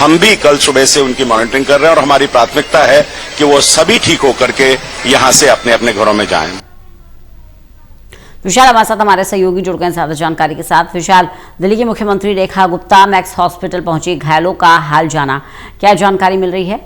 हम भी कल सुबह से उनकी मॉनिटरिंग कर रहे हैं और हमारी प्राथमिकता है कि वो सभी ठीक होकर के यहां से अपने अपने घरों में जाएं। विशाल हमारे साथ हमारे सहयोगी जुड़ गए ज्यादा जानकारी के साथ। विशाल, दिल्ली की मुख्यमंत्री रेखा गुप्ता मैक्स हॉस्पिटल पहुंची, घायलों का हाल जाना, क्या जानकारी मिल रही है?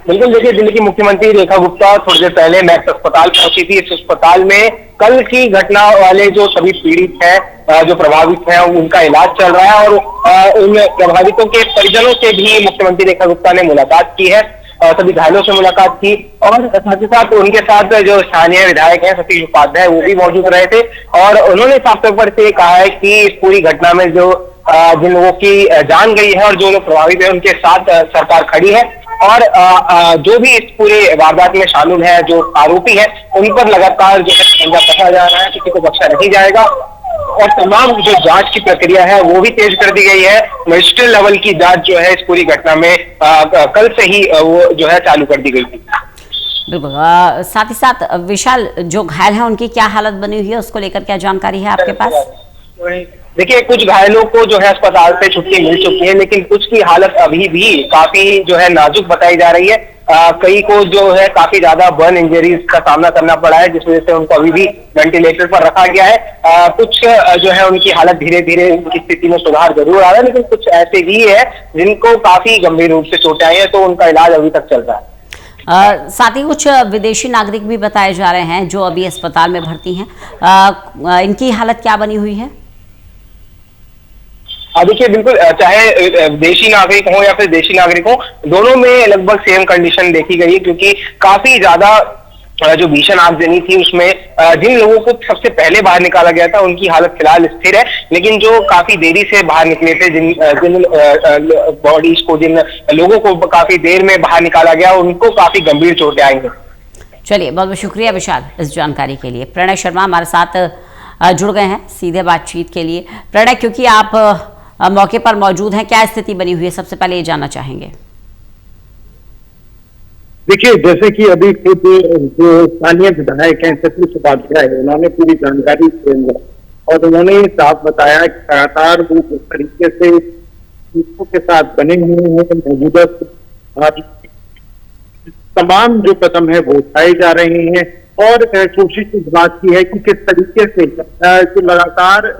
बिल्कुल, देखिए दिल्ली की मुख्यमंत्री रेखा गुप्ता थोड़ी देर पहले मैक्स अस्पताल पहुंची थी। इस अस्पताल में कल की घटना वाले जो सभी पीड़ित हैं, जो प्रभावित हैं, उनका इलाज चल रहा है और उन प्रभावितों के परिजनों से भी मुख्यमंत्री रेखा गुप्ता ने मुलाकात की है, सभी घायलों से मुलाकात की और साथ ही साथ उनके साथ जो स्थानीय विधायक हैं सतीश उपाध्याय, वो भी मौजूद रहे थे और उन्होंने साफ तौर पर से कहा है कि इस पूरी घटना में जो जिन लोगों की जान गई है और जो लोग प्रभावित है उनके साथ सरकार खड़ी है और जो भी इस पूरे वारदात में शामिल है, जो आरोपी है, उन पर लगातार जो है पंजा कसा जा रहा है, किसी को बख्शा नहीं जाएगा और तमाम जो जांच की प्रक्रिया है वो भी तेज कर दी गई है। मजिस्ट्रेट लेवल की जांच जो है इस पूरी घटना में कल से ही वो जो है चालू कर दी गई थी। बिल्कुल, साथ ही साथ विशाल, जो घायल है उनकी क्या हालत बनी हुई है, उसको लेकर क्या जानकारी है आपके पास? देखिए, कुछ घायलों को जो है अस्पताल से छुट्टी मिल चुकी है, लेकिन कुछ की हालत अभी भी काफी जो है नाजुक बताई जा रही है। कई को जो है काफी ज्यादा बर्न इंजरीज का सामना करना पड़ा है, जिस वजह से उनको अभी भी वेंटिलेटर पर रखा गया है। कुछ जो है उनकी हालत धीरे धीरे उनकी स्थिति में सुधार जरूर आ रहा है, लेकिन कुछ ऐसे भी है जिनको काफी गंभीर रूप से चोटें आई है, तो उनका इलाज अभी तक चल रहा है। साथ ही कुछ विदेशी नागरिक भी बताए जा रहे हैं जो अभी अस्पताल में भर्ती हैं, इनकी हालत क्या बनी हुई है? देखिए, बिल्कुल, चाहे देशी नागरिक हो या फिर देशी नागरिक हो, दोनों में लगभग सेम कंडीशन देखी गई है, क्योंकि काफी ज्यादा जो भीषण आगजनी थी उसमें जिन लोगों को सबसे पहले बाहर निकाला गया था उनकी हालत फिलहाल स्थिर है, लेकिन जो काफी देरी से बाहर निकले थे, जिन बॉडीज को, जिन लोगों को काफी देर में बाहर निकाला गया, उनको काफी गंभीर चोटें आई हैं। चलिए, बहुत बहुत शुक्रिया विशाल इस जानकारी के लिए। प्रणय शर्मा हमारे साथ जुड़ गए हैं सीधे बातचीत के लिए। प्रणय, क्योंकि आप मौके पर मौजूद हैं, क्या स्थिति बनी हुई है, सबसे पहले ये जानना चाहेंगे। देखिए, जैसे कि अभी खुद जो स्थानीय विधायक हैं सतीश उपाध्याय, उन्होंने पूरी जानकारी दी और उन्होंने ये साफ बताया कि लगातार वो जिस तरीके से के साथ बने हुए हैं, मौजूदा तमाम जो कदम है वो उठाए जा रहे हैं और कोशिश इस बात की है कि किस तरीके से लगातार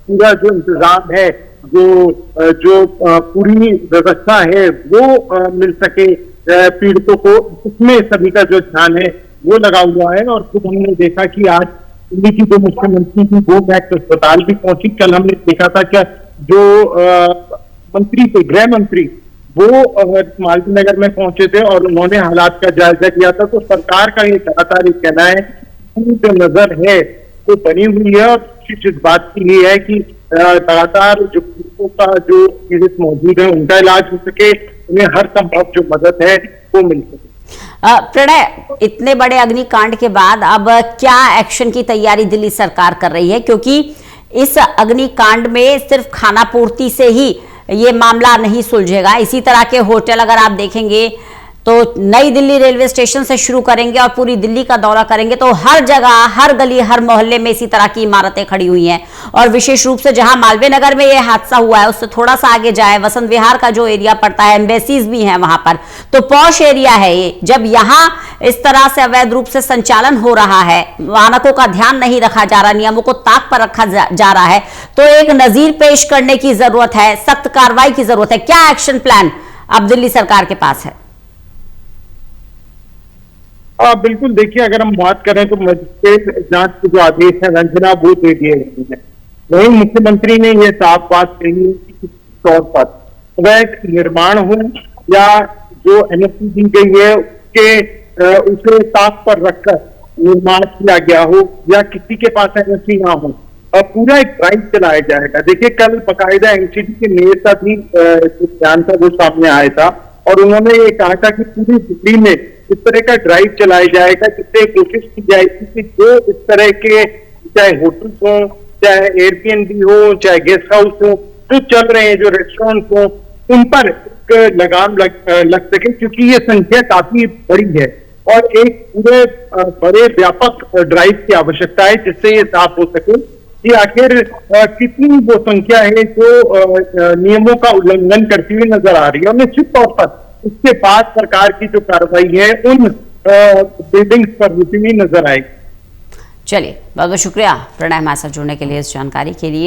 पूरा जो इंतजाम है, जो पूरी व्यवस्था है वो मिल सके पीड़ितों को, उसमें सभी का जो ध्यान है वो लगा हुआ है। और खुद हमने देखा कि आज दिल्ली की जो मुख्यमंत्री की वो मैक्स अस्पताल भी पहुंची। कल हमने देखा था कि जो मंत्री थे, गृह मंत्री, वो मालवीय नगर में पहुंचे थे और उन्होंने हालात का जायजा लिया था। तो सरकार का ये लगातार कहना है कि जो नजर है वो बनी हुई है और इस बात की ये है कि लगातार जो पीड़ितों का जो पीड़ित मौजूद है उनका इलाज हो सके, उन्हें हर संभव जो मदद है वो मिल सके। प्रणय, इतने बड़े अग्निकांड के बाद अब क्या एक्शन की तैयारी दिल्ली सरकार कर रही है? क्योंकि इस अग्निकांड में सिर्फ खाना पूर्ति से ही ये मामला नहीं सुलझेगा। इसी तरह के होटल अगर आप देखेंगे तो नई दिल्ली रेलवे स्टेशन से शुरू करेंगे और पूरी दिल्ली का दौरा करेंगे तो हर जगह, हर गली, हर मोहल्ले में इसी तरह की इमारतें खड़ी हुई हैं। और विशेष रूप से जहां मालवीय नगर में ये हादसा हुआ है उससे थोड़ा सा आगे जाए, वसंत विहार का जो एरिया पड़ता है, एम्बेसीज भी हैं वहां पर, तो पॉश एरिया है ये। जब यहाँ इस तरह से अवैध रूप से संचालन हो रहा है, मानकों का ध्यान नहीं रखा जा रहा, नियमों को ताक पर रखा जा रहा है, तो एक नजीर पेश करने की जरूरत है, सख्त कार्रवाई की जरूरत है। क्या एक्शन प्लान अब दिल्ली सरकार के पास है? बिल्कुल, देखिए, अगर हम बात करें तो मजिस्ट्रेट जांच के जो आदेश है रंजना, वो दे दिए गए हैं। वहीं मुख्यमंत्री ने ये साफ बात कही है कि किसी तौर पर अवैध निर्माण हो या जो एनओसी दी गई है उसे ताक पर रखकर निर्माण किया गया हो या किसी के पास एनओसी ना हो, और पूरा एक ड्राइव चलाया जाएगा। देखिए, कल बाकायदा एनसीडी के मेयर का भी बयान था, वो सामने आया था और उन्होंने ये कहा था कि पूरी दिल्ली में इस तरह का ड्राइव चलाया जाएगा, जिससे कोशिश की जाएगी कि जो इस तरह के चाहे होटल हो, चाहे एयरबीएनबी हो, चाहे गेस्ट हाउस हो, जो चल रहे हैं, जो रेस्टोरेंट हो, उन पर लगाम लग सके, क्योंकि ये संख्या काफी बड़ी है और एक पूरे बड़े व्यापक ड्राइव की आवश्यकता है जिससे ये साफ हो सके कि आखिर कितनी वो संख्या है जो नियमों का उल्लंघन करती हुई नजर आ रही है, और निश्चित तौर पर उसके बाद सरकार की जो कार्रवाई है उन बिल्डिंग्स पर होती हुई नजर आएगी। चलिए, बहुत बहुत शुक्रिया प्रणय हमारे साथ जुड़ने के लिए, इस जानकारी के लिए।